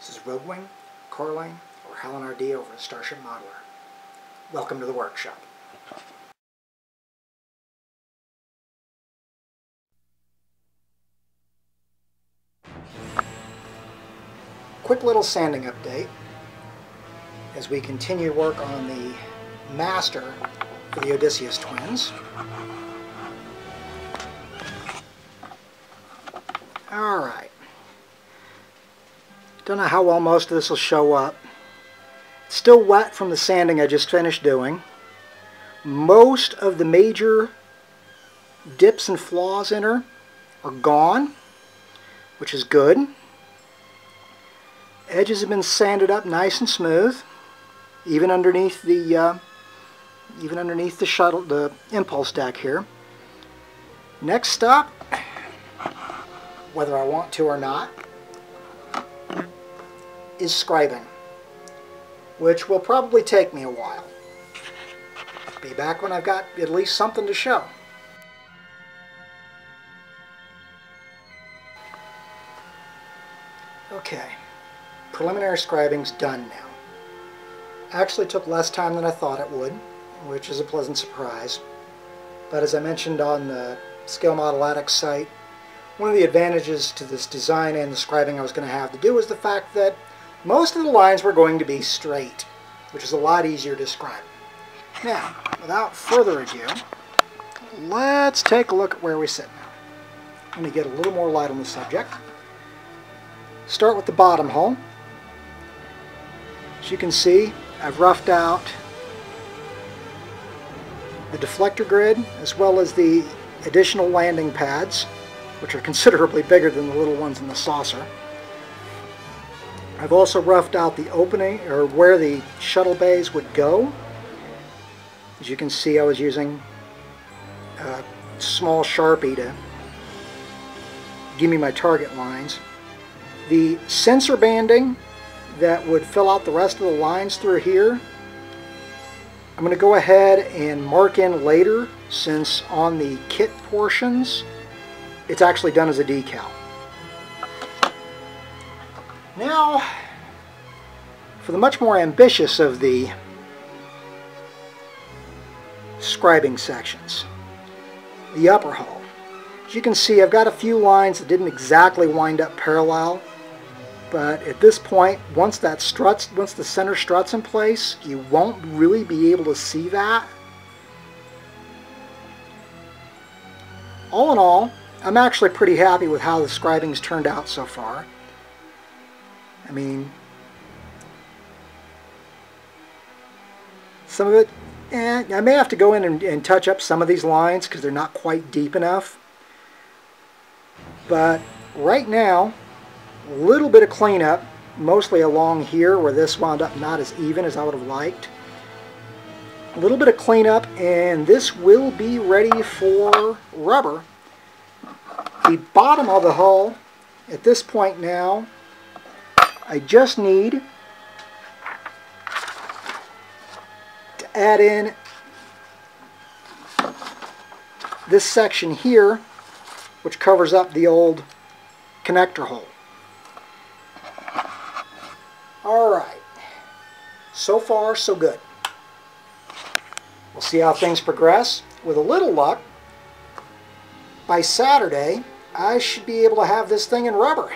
This is Rogue Wing, Coraline, or Helen R.D. over at Starship Modeler. Welcome to the workshop. Quick little sanding update as we continue work on the master for the Odysseus twins. Alright. Don't know how well most of this will show up. It's still wet from the sanding I just finished doing. Most of the major dips and flaws in her are gone, which is good. Edges have been sanded up nice and smooth, even underneath the shuttle, the impulse deck here. Next up, whether I want to or not, is scribing, which will probably take me a while. Be back when I've got at least something to show. Okay, preliminary scribing's done now. Actually took less time than I thought it would, which is a pleasant surprise. But as I mentioned on the Scale Model Addicts site, one of the advantages to this design and the scribing I was going to have to do is the fact that most of the lines were going to be straight, which is a lot easier to scribe. Now, without further ado, let's take a look at where we sit now. Let me get a little more light on the subject. Start with the bottom hull. As you can see, I've roughed out the deflector grid as well as the additional landing pads, which are considerably bigger than the little ones in the saucer. I've also roughed out the opening, or where the shuttle bays would go. As you can see, I was using a small Sharpie to give me my target lines. The sensor banding that would fill out the rest of the lines through here, I'm going to go ahead and mark in later, since on the kit portions it's actually done as a decal. Now, for the much more ambitious of the scribing sections, the upper hull. As you can see, I've got a few lines that didn't exactly wind up parallel, but at this point, once the center strut's in place, you won't really be able to see that. All in all, I'm actually pretty happy with how the scribing's turned out so far. I mean, some of it, I may have to go in and touch up some of these lines because they're not quite deep enough. But right now, a little bit of cleanup, mostly along here where this wound up not as even as I would have liked. A little bit of cleanup, and this will be ready for rubber. The bottom of the hull, at this point now, I just need to add in this section here, which covers up the old connector hole. Alright, so far so good. We'll see how things progress. With a little luck, by Saturday I should be able to have this thing in rubber.